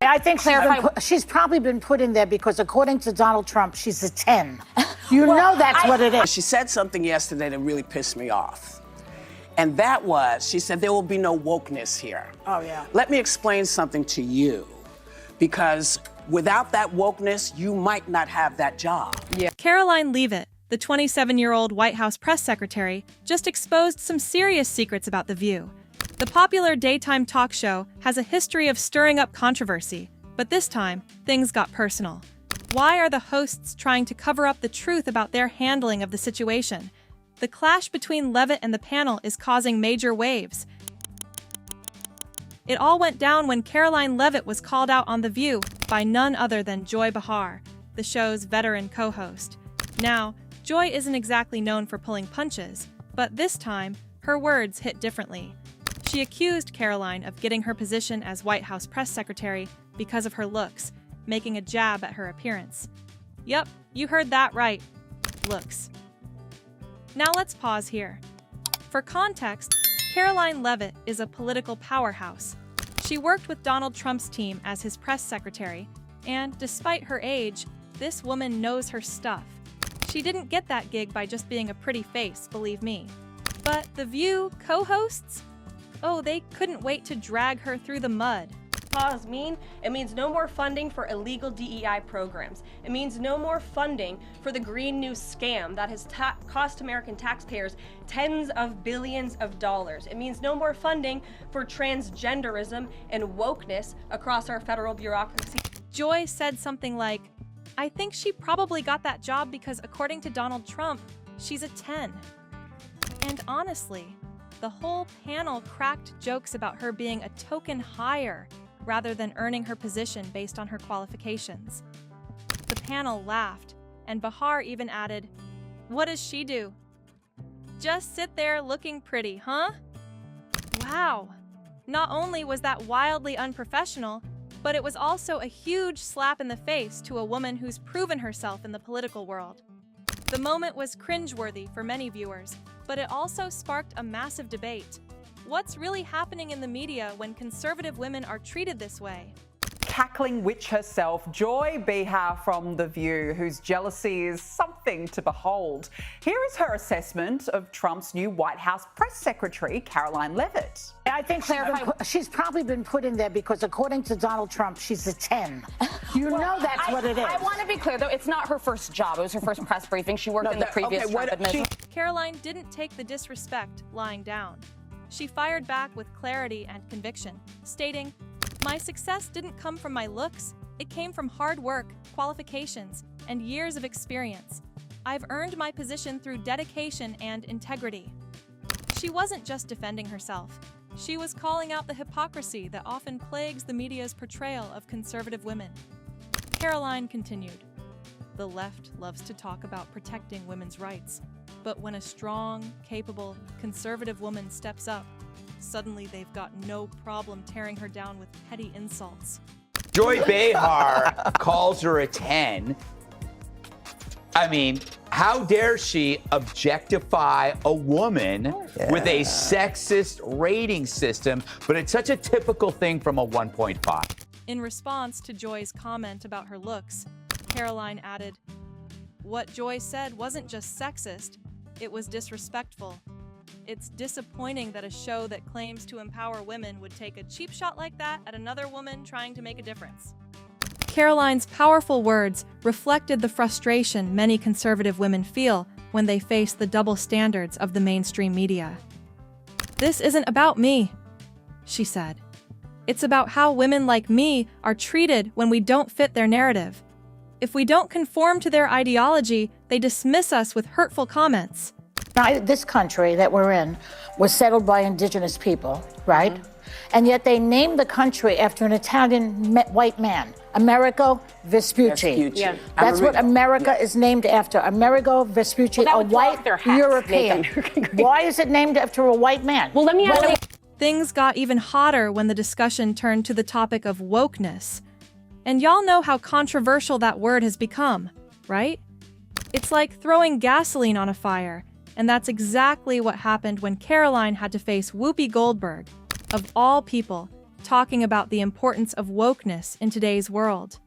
I think she's probably been put in there because, according to Donald Trump, she's a 10. You know that's what it is. She said something yesterday that really pissed me off. And that was, she said, there will be no wokeness here. Oh, yeah. Let me explain something to you. Because without that wokeness, you might not have that job. Yeah. Karoline Leavitt, the 27-year-old White House press secretary, just exposed some serious secrets about The View. The popular daytime talk show has a history of stirring up controversy, but this time, things got personal. Why are the hosts trying to cover up the truth about their handling of the situation? The clash between Leavitt and the panel is causing major waves. It all went down when Karoline Leavitt was called out on The View by none other than Joy Behar, the show's veteran co-host. Now, Joy isn't exactly known for pulling punches, but this time, her words hit differently. She accused Karoline of getting her position as White House press secretary because of her looks, making a jab at her appearance. Yep, you heard that right. Looks. Now let's pause here. For context, Karoline Leavitt is a political powerhouse. She worked with Donald Trump's team as his press secretary, and despite her age, this woman knows her stuff. She didn't get that gig by just being a pretty face, believe me. But The View co-hosts? Oh, they couldn't wait to drag her through the mud. Pause mean? It means no more funding for illegal DEI programs. It means no more funding for the Green New scam that has cost American taxpayers tens of billions of dollars. It means no more funding for transgenderism and wokeness across our federal bureaucracy. Joy said something like, I think she probably got that job because, according to Donald Trump, she's a 10. And honestly, the whole panel cracked jokes about her being a token hire rather than earning her position based on her qualifications. The panel laughed, and Behar even added, what does she do? Just sit there looking pretty, huh? Wow. Not only was that wildly unprofessional, but it was also a huge slap in the face to a woman who's proven herself in the political world. The moment was cringeworthy for many viewers, but it also sparked a massive debate. What's really happening in the media when conservative women are treated this way? Cackling witch herself, Joy Behar from The View, whose jealousy is something to behold. Here is her assessment of Trump's new White House press secretary, Karoline Leavitt. I think she's probably been put in there because, according to Donald Trump, she's a 10. You know that's what it is. I want to be clear, though, it's not her first job. It was her first press briefing. She worked in the previous Trump administration. Karoline didn't take the disrespect lying down. She fired back with clarity and conviction, stating, my success didn't come from my looks. It came from hard work, qualifications, and years of experience. I've earned my position through dedication and integrity. She wasn't just defending herself. She was calling out the hypocrisy that often plagues the media's portrayal of conservative women. Karoline continued, the left loves to talk about protecting women's rights, but when a strong, capable, conservative woman steps up, suddenly they've got no problem tearing her down with petty insults. Joy Behar calls her a 10. I mean, how dare she objectify a woman with a sexist rating system, but it's such a typical thing from a 1.5. In response to Joy's comment about her looks, Karoline added, what Joy said wasn't just sexist, it was disrespectful. It's disappointing that a show that claims to empower women would take a cheap shot like that at another woman trying to make a difference. Karoline's powerful words reflected the frustration many conservative women feel when they face the double standards of the mainstream media. This isn't about me, she said. It's about how women like me are treated when we don't fit their narrative. If we don't conform to their ideology, they dismiss us with hurtful comments. Now, this country that we're in was settled by indigenous people, right? And yet they named the country after an Italian white man, Amerigo Vespucci. Yeah. That's what America is named after, Amerigo Vespucci, a white European. Why is it named after a white man? Well, let me ask you. Things got even hotter when the discussion turned to the topic of wokeness. And y'all know how controversial that word has become, right? It's like throwing gasoline on a fire. And that's exactly what happened when Karoline had to face Whoopi Goldberg, of all people, talking about the importance of wokeness in today's world.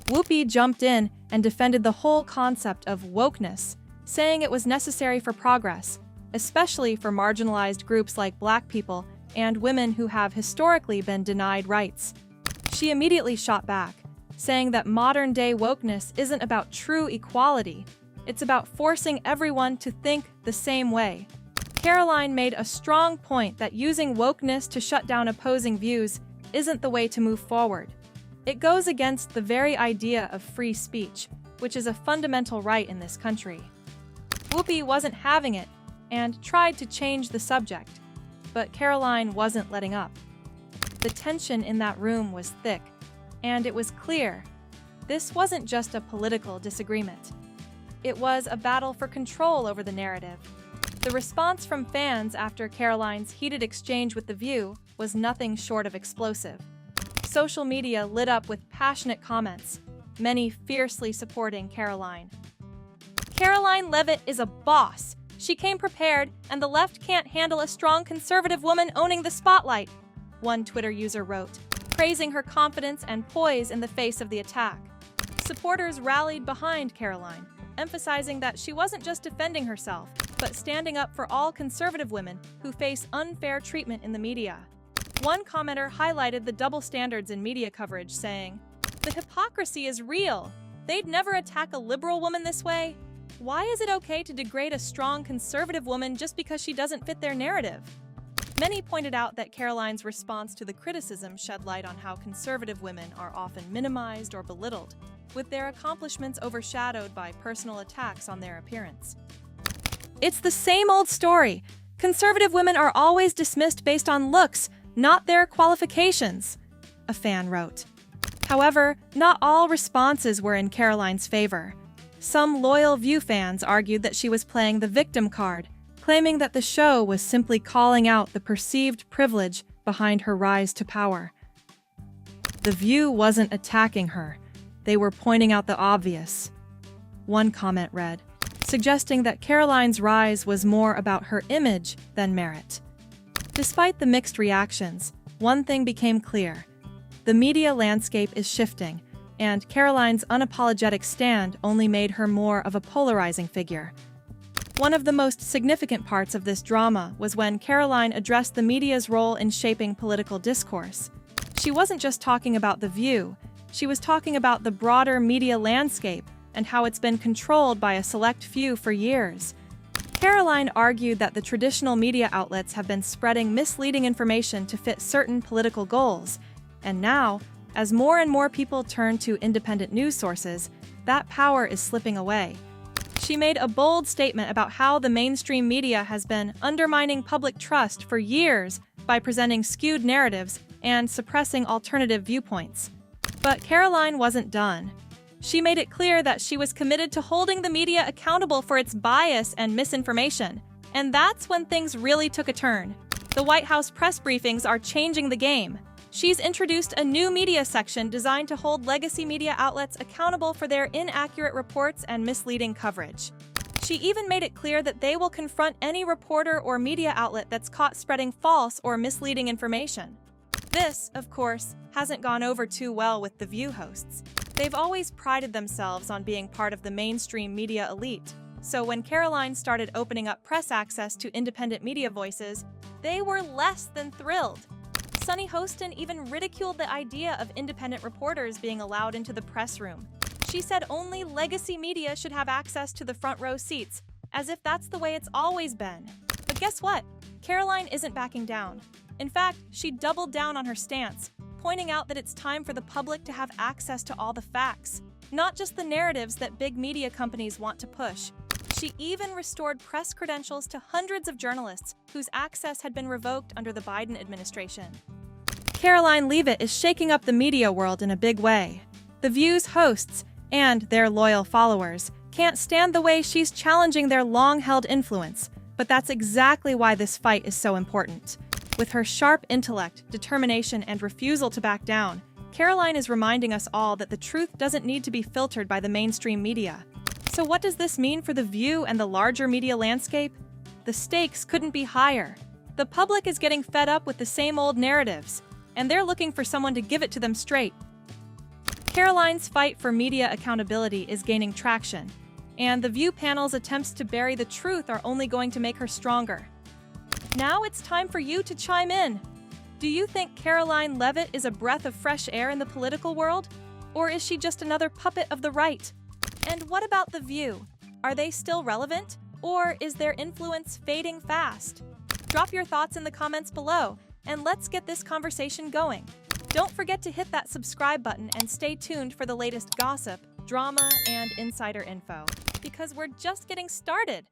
Whoopi jumped in and defended the whole concept of wokeness, saying it was necessary for progress, especially for marginalized groups like Black people and women who have historically been denied rights. She immediately shot back, saying that modern-day wokeness isn't about true equality. It's about forcing everyone to think the same way. Karoline made a strong point that using wokeness to shut down opposing views isn't the way to move forward. It goes against the very idea of free speech, which is a fundamental right in this country. Whoopi wasn't having it and tried to change the subject, but Karoline wasn't letting up. The tension in that room was thick, and it was clear this wasn't just a political disagreement. It was a battle for control over the narrative. The response from fans after Karoline's heated exchange with The View was nothing short of explosive. Social media lit up with passionate comments, many fiercely supporting Karoline. Karoline Leavitt is a boss. She came prepared, and the left can't handle a strong conservative woman owning the spotlight, one Twitter user wrote, praising her confidence and poise in the face of the attack. Supporters rallied behind Karoline, emphasizing that she wasn't just defending herself, but standing up for all conservative women who face unfair treatment in the media. One commenter highlighted the double standards in media coverage, saying, "The hypocrisy is real. They'd never attack a liberal woman this way. Why is it okay to degrade a strong conservative woman just because she doesn't fit their narrative?" Many pointed out that Karoline's response to the criticism shed light on how conservative women are often minimized or belittled, with their accomplishments overshadowed by personal attacks on their appearance. It's the same old story. Conservative women are always dismissed based on looks, not their qualifications, a fan wrote. However, not all responses were in Karoline's favor. Some loyal View fans argued that she was playing the victim card, claiming that the show was simply calling out the perceived privilege behind her rise to power. The View wasn't attacking her. They were pointing out the obvious. One comment read, suggesting that Karoline's rise was more about her image than merit. Despite the mixed reactions, one thing became clear. The media landscape is shifting, and Karoline's unapologetic stand only made her more of a polarizing figure. One of the most significant parts of this drama was when Karoline addressed the media's role in shaping political discourse. She wasn't just talking about The View, she was talking about the broader media landscape and how it's been controlled by a select few for years. Karoline argued that the traditional media outlets have been spreading misleading information to fit certain political goals, and now, as more and more people turn to independent news sources, that power is slipping away. She made a bold statement about how the mainstream media has been undermining public trust for years by presenting skewed narratives and suppressing alternative viewpoints. But Karoline wasn't done. She made it clear that she was committed to holding the media accountable for its bias and misinformation. And that's when things really took a turn. The White House press briefings are changing the game. She's introduced a new media section designed to hold legacy media outlets accountable for their inaccurate reports and misleading coverage. She even made it clear that they will confront any reporter or media outlet that's caught spreading false or misleading information. This, of course, hasn't gone over too well with The View hosts. They've always prided themselves on being part of the mainstream media elite, so when Karoline started opening up press access to independent media voices, they were less than thrilled. Sunny Hostin even ridiculed the idea of independent reporters being allowed into the press room. She said only legacy media should have access to the front row seats, as if that's the way it's always been. But guess what? Karoline isn't backing down. In fact, she doubled down on her stance, pointing out that it's time for the public to have access to all the facts, not just the narratives that big media companies want to push. She even restored press credentials to hundreds of journalists whose access had been revoked under the Biden administration. Karoline Leavitt is shaking up the media world in a big way. The View's hosts, and their loyal followers, can't stand the way she's challenging their long-held influence, but that's exactly why this fight is so important. With her sharp intellect, determination, and refusal to back down, Karoline is reminding us all that the truth doesn't need to be filtered by the mainstream media. So what does this mean for The View and the larger media landscape? The stakes couldn't be higher. The public is getting fed up with the same old narratives. and they're looking for someone to give it to them straight. Karoline's fight for media accountability is gaining traction, and The View panel's attempts to bury the truth are only going to make her stronger. Now it's time for you to chime in. Do you think Karoline Leavitt is a breath of fresh air in the political world? Or is she just another puppet of the right? And what about The View? Are they still relevant? Or is their influence fading fast? Drop your thoughts in the comments below, and let's get this conversation going. Don't forget to hit that subscribe button and stay tuned for the latest gossip, drama, and insider info, because we're just getting started.